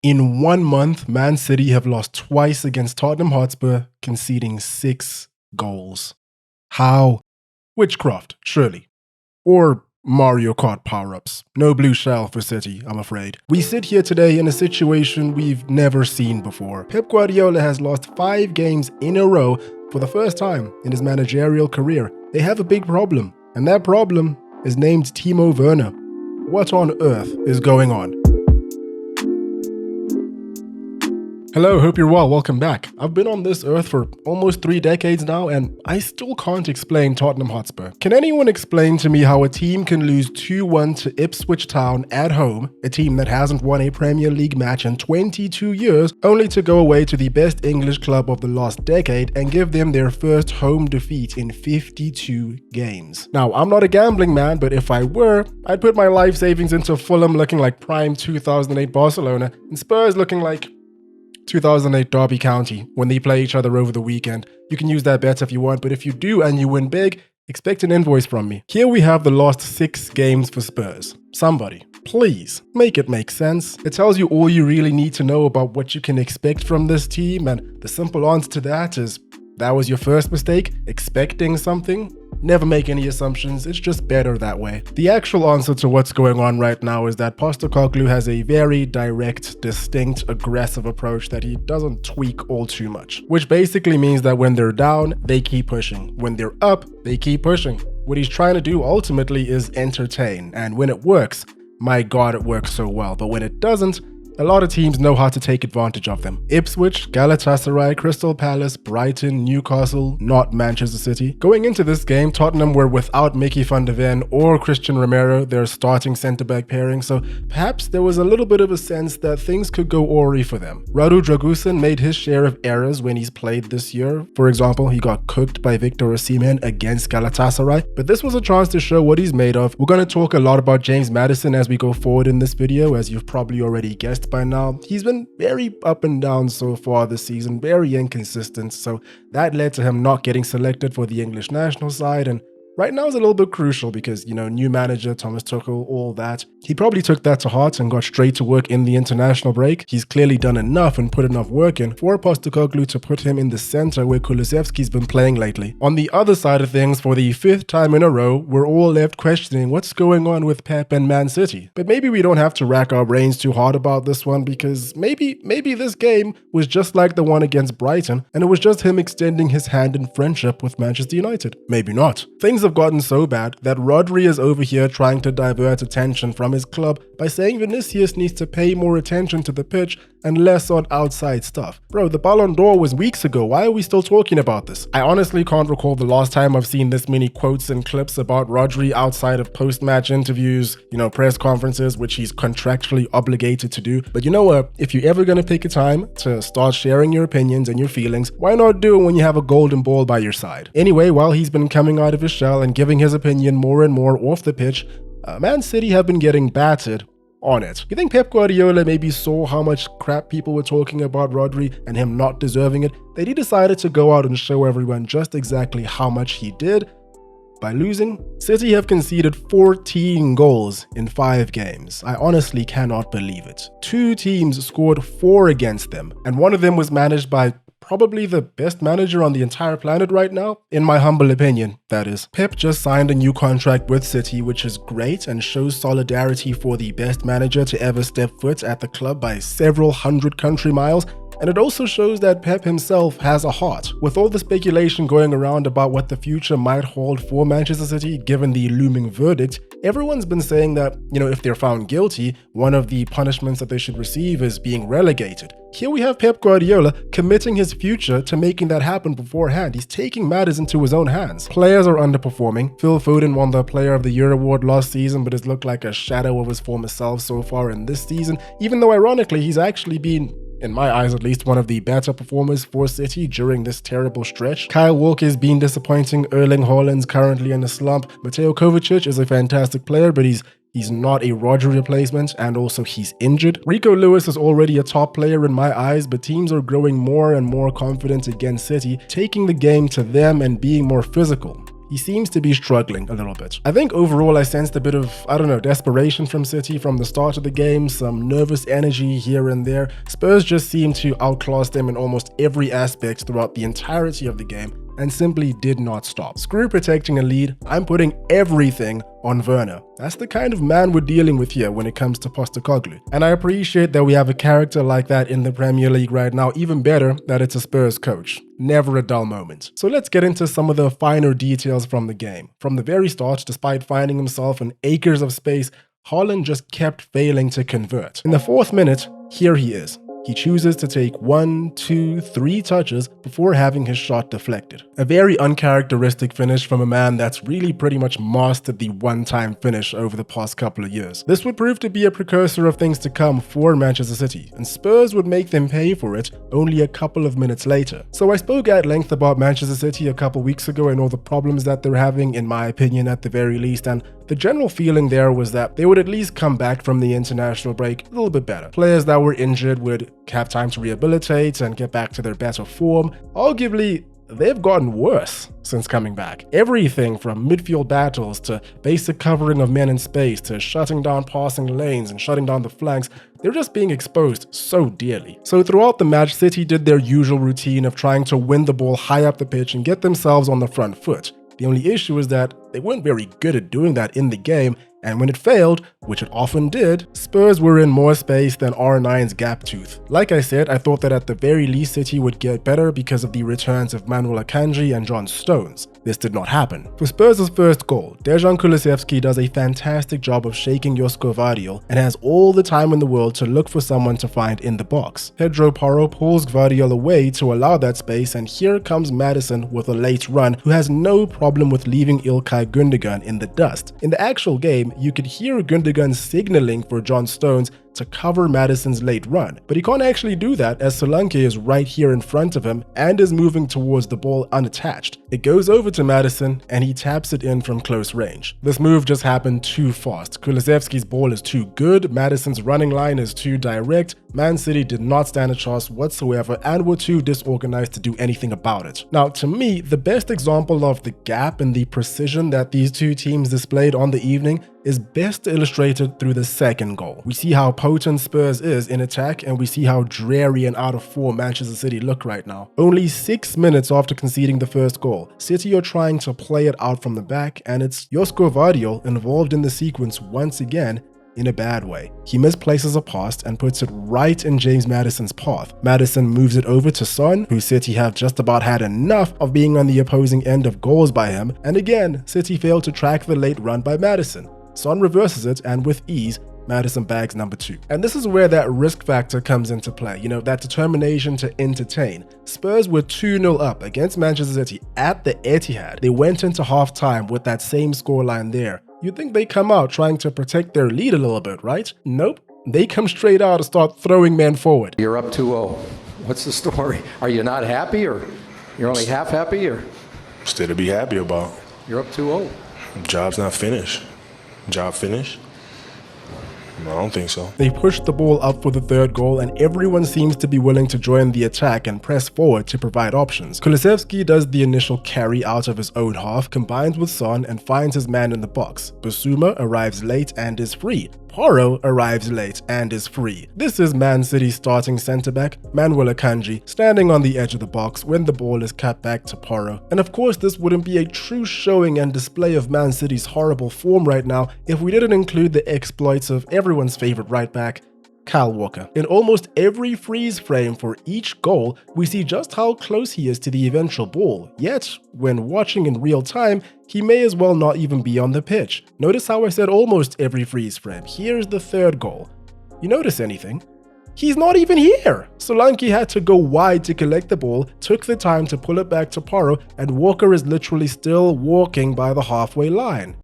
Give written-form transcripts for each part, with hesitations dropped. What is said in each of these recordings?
In 1 month, Man City have lost twice against Tottenham Hotspur, conceding 6 goals. How? Witchcraft, surely. Or Mario Kart power-ups. No blue shell for City, I'm afraid. We sit here today in a situation we've never seen before. Pep Guardiola has lost 5 games in a row for the first time in his managerial career. They have a big problem, and that problem is named Timo Werner. What on earth is going on? Hello, hope you're well, welcome back. I've been on this earth for almost 3 decades now, and I still can't explain Tottenham Hotspur. Can anyone explain to me how a team can lose 2-1 to Ipswich Town at home, a team that hasn't won a Premier League match in 22 years, only to go away to the best English club of the last decade and give them their first home defeat in 52 games? Now, I'm not a gambling man, but if I were, I'd put my life savings into Fulham looking like prime 2008 Barcelona and Spurs looking like 2008 Derby County when they play each other over the weekend. You can use that bet if you want, but if you do and you win big, expect an invoice from me. Here we have the last 6 games for Spurs. Somebody, please, make it make sense. It tells you all you really need to know about what you can expect from this team, and the simple answer to that is, that was your first mistake, expecting something? Never make any assumptions, it's just better that way. The actual answer to what's going on right now is that Postecoglou has a very direct, distinct, aggressive approach that he doesn't tweak all too much. Which basically means that when they're down, they keep pushing. When they're up, they keep pushing. What he's trying to do ultimately is entertain, and when it works, my god it works so well, but when it doesn't, a lot of teams know how to take advantage of them. Ipswich, Galatasaray, Crystal Palace, Brighton, Newcastle, not Manchester City. Going into this game, Tottenham were without Mickey van de Ven or Christian Romero, their starting centre-back pairing, so perhaps there was a little bit of a sense that things could go awry for them. Radu Dragusin made his share of errors when he's played this year. For example, he got cooked by Victor Osimhen against Galatasaray, but this was a chance to show what he's made of. We're going to talk a lot about James Maddison as we go forward in this video, as you've probably already guessed by now. He's been very up and down so far this season, very inconsistent, so that led to him not getting selected for the English national side, and right now is a little bit crucial because, you know, new manager, Thomas Tuchel, all that. He probably took that to heart and got straight to work in the international break. He's clearly done enough and put enough work in for Postecoglou to put him in the center where Kulusevski's been playing lately. On the other side of things, for the 5th time in a row, we're all left questioning what's going on with Pep and Man City. But maybe we don't have to rack our brains too hard about this one, because maybe this game was just like the one against Brighton and it was just him extending his hand in friendship with Manchester United. Maybe not. Things have gotten so bad that Rodri is over here trying to divert attention from his club by saying Vinicius needs to pay more attention to the pitch and less on outside stuff. Bro, the Ballon d'Or was weeks ago. Why are we still talking about this? I honestly can't recall the last time I've seen this many quotes and clips about Rodri outside of post-match interviews, you know, press conferences, which he's contractually obligated to do. But you know what? If you're ever gonna take a time to start sharing your opinions and your feelings, why not do it when you have a golden ball by your side? Anyway, while he's been coming out of his shell and giving his opinion more and more off the pitch, Man City have been getting battered on it. You think Pep Guardiola maybe saw how much crap people were talking about Rodri and him not deserving it, that he decided to go out and show everyone just exactly how much he did by losing? City have conceded 14 goals in 5 games. I honestly cannot believe it. 2 teams scored 4 against them, and one of them was managed by probably the best manager on the entire planet right now, in my humble opinion, that is. Pep just signed a new contract with City, which is great and shows solidarity for the best manager to ever step foot at the club by several hundred country miles. And it also shows that Pep himself has a heart. With all the speculation going around about what the future might hold for Manchester City given the looming verdict, everyone's been saying that, you know, if they're found guilty, one of the punishments that they should receive is being relegated. Here we have Pep Guardiola committing his future to making that happen beforehand. He's taking matters into his own hands. Players are underperforming. Phil Foden won the Player of the Year award last season, but has looked like a shadow of his former self so far in this season, even though ironically he's actually been, in my eyes at least, one of the better performers for City during this terrible stretch. Kyle Walker's been disappointing. Erling Haaland's currently in a slump. Mateo Kovacic is a fantastic player, but he's not a Rodri replacement, and also he's injured. Rico Lewis is already a top player in my eyes, but teams are growing more and more confident against City, taking the game to them and being more physical. he seems to be struggling a little bit. I think overall I sensed a bit of, desperation from City from the start of the game, some nervous energy here and there. Spurs just seemed to outclass them in almost every aspect throughout the entirety of the game and simply did not stop. Screw protecting a lead, I'm putting everything on Werner. That's the kind of man we're dealing with here when it comes to Postecoglou. And I appreciate that we have a character like that in the Premier League right now, even better that it's a Spurs coach. Never a dull moment. So let's get into some of the finer details from the game. From the very start, despite finding himself in acres of space, Haaland just kept failing to convert. In the 4th minute, here he is. He chooses to take 1, 2, 3 touches before having his shot deflected. A very uncharacteristic finish from a man that's really pretty much mastered the one-time finish over the past couple of years. This would prove to be a precursor of things to come for Manchester City, and Spurs would make them pay for it only a couple of minutes later. So I spoke at length about Manchester City a couple weeks ago and all the problems that they're having, in my opinion at the very least, and the general feeling there was that they would at least come back from the international break a little bit better. Players that were injured would have time to rehabilitate and get back to their better form. Arguably, they've gotten worse since coming back. Everything from midfield battles to basic covering of men in space to shutting down passing lanes and shutting down the flanks, they're just being exposed so dearly. So throughout the match, City did their usual routine of trying to win the ball high up the pitch and get themselves on the front foot. The only issue is that they weren't very good at doing that in the game, and when it failed, which it often did, Spurs were in more space than R9's gap tooth. Like I said, I thought that at the very least City would get better because of the returns of Manuel Akanji and John Stones. This did not happen. For Spurs' first goal, Dejan Kulusevski does a fantastic job of shaking Josko Gvardiol and has all the time in the world to look for someone to find in the box. Pedro Porro pulls Gvardiol away to allow that space, and here comes Maddison with a late run, who has no problem with leaving Ilkay Gundogan in the dust. In the actual game, you could hear Gundogan signaling for John Stones to cover Maddison's late run, but he can't actually do that as Solanke is right here in front of him and is moving towards the ball unattached. It goes over to Maddison and he taps it in from close range. This move just happened too fast. Kulusevski's ball is too good, Maddison's running line is too direct, Man City did not stand a chance whatsoever and were too disorganized to do anything about it. Now, to me, the best example of the gap and the precision that these two teams displayed on the evening is best illustrated through the second goal. We see how potent Spurs is in attack, and we see how dreary and out of form Manchester City look right now. Only 6 minutes after conceding the first goal, City are trying to play it out from the back, and it's Josko Gvardiol involved in the sequence once again, in a bad way. He misplaces a pass and puts it right in James Maddison's path. Maddison moves it over to Son, who City have just about had enough of being on the opposing end of goals by him, and again, City failed to track the late run by Maddison. Son reverses it, and with ease, Maddison bags number 2. And this is where that risk factor comes into play, that determination to entertain. Spurs were 2-0 up against Manchester City at the Etihad. They went into half-time with that same scoreline there. You'd think they come out trying to protect their lead a little bit, right? Nope. They come straight out and start throwing men forward. You're up 2-0. What's the story? Are you not happy, or you're only half happy, or? Still to be happy about. You're up 2-0. Job's not finished. Job finished? No, I don't think so. They pushed the ball up for the third goal, and everyone seems to be willing to join the attack and press forward to provide options. Kulusevski does the initial carry out of his own half, combines with Son, and finds his man in the box. Basuma arrives late and is free. Porro arrives late and is free. This is Man City's starting centre-back, Manuel Akanji, standing on the edge of the box when the ball is cut back to Porro. And of course, this wouldn't be a true showing and display of Man City's horrible form right now if we didn't include the exploits of everyone's favourite right-back, Kyle Walker. In almost every freeze frame for each goal, we see just how close he is to the eventual ball, yet, when watching in real time, he may as well not even be on the pitch. Notice how I said almost every freeze frame. Here's the third goal. You notice anything? He's not even here! Solanke had to go wide to collect the ball, took the time to pull it back to Porro, and Walker is literally still walking by the halfway line.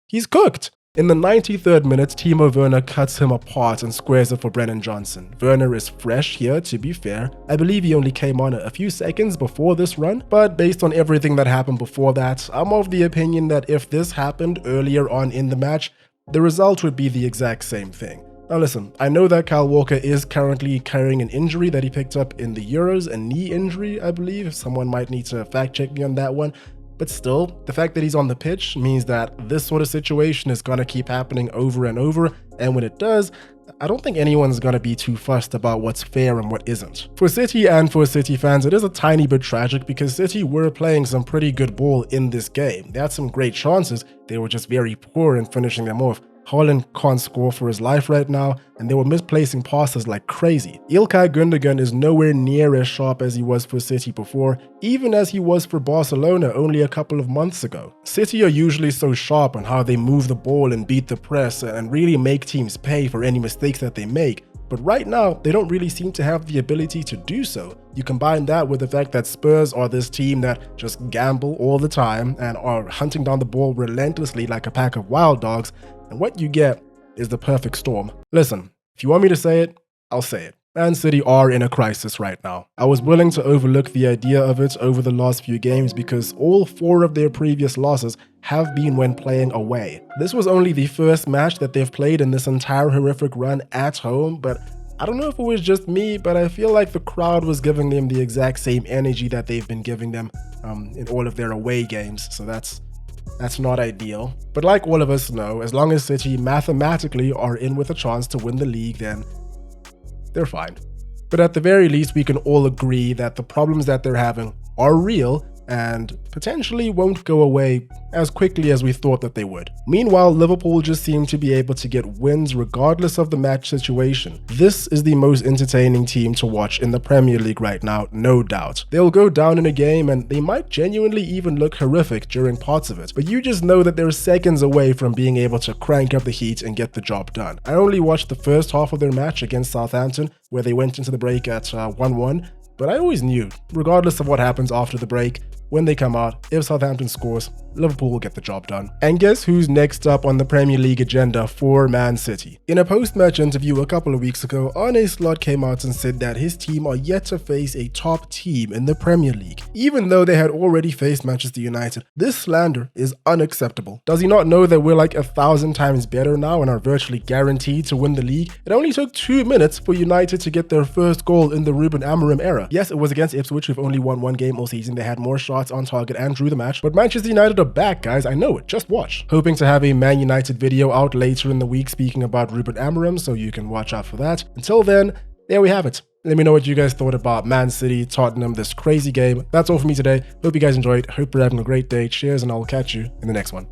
He's cooked! In the 93rd minute, Timo Werner cuts him apart and squares it for Brennan Johnson. Werner is fresh here, to be fair. I believe he only came on a few seconds before this run, but based on everything that happened before that, I'm of the opinion that if this happened earlier on in the match, the result would be the exact same thing. Now listen, I know that Kyle Walker is currently carrying an injury that he picked up in the Euros, a knee injury, I believe. Someone might need to fact check me on that one. But still, the fact that he's on the pitch means that this sort of situation is going to keep happening over and over, and when it does, I don't think anyone's going to be too fussed about what's fair and what isn't. For City and for City fans, it is a tiny bit tragic because City were playing some pretty good ball in this game. They had some great chances, they were just very poor in finishing them off. Haaland can't score for his life right now, and they were misplacing passes like crazy. Ilkay Gundogan is nowhere near as sharp as he was for City before, even as he was for Barcelona only a couple of months ago. City are usually so sharp on how they move the ball and beat the press and really make teams pay for any mistakes that they make. But right now, they don't really seem to have the ability to do so. You combine that with the fact that Spurs are this team that just gamble all the time and are hunting down the ball relentlessly like a pack of wild dogs, and what you get is the perfect storm. Listen, if you want me to say it, I'll say it. Man City are in a crisis right now. I was willing to overlook the idea of it over the last few games because all 4 of their previous losses have been when playing away. This was only the first match that they've played in this entire horrific run at home, but I don't know if it was just me, but I feel like the crowd was giving them the exact same energy that they've been giving them in all of their away games, so that's not ideal. But like all of us know, as long as City mathematically are in with a chance to win the league, then they're fine. But at the very least, we can all agree that the problems that they're having are real and potentially won't go away as quickly as we thought that they would. Meanwhile, Liverpool just seem to be able to get wins regardless of the match situation. This is the most entertaining team to watch in the Premier League right now, no doubt. They'll go down in a game and they might genuinely even look horrific during parts of it, but you just know that they're seconds away from being able to crank up the heat and get the job done. I only watched the first half of their match against Southampton, where they went into the break at 1-1, but I always knew, regardless of what happens after the break, when they come out, if Southampton scores, Liverpool will get the job done. And guess who's next up on the Premier League agenda for Man City? In a post-match interview a couple of weeks ago, Arne Slot came out and said that his team are yet to face a top team in the Premier League, even though they had already faced Manchester United. This slander is unacceptable. Does he not know that we're like 1,000 times better now and are virtually guaranteed to win the league? It only took 2 minutes for United to get their first goal in the Ruben Amorim era. Yes, it was against Ipswich, who've only won 1 game all season. They had more shots on target and drew the match, but Manchester United are back, guys. I know it. Just watch. Hoping to have a Man United video out later in the week speaking about Ruben Amorim, so you can watch out for that. Until then, there we have it. Let me know what you guys thought about Man City, Tottenham, this crazy game. That's all for me today. Hope you guys enjoyed. Hope you're having a great day. Cheers, and I'll catch you in the next one.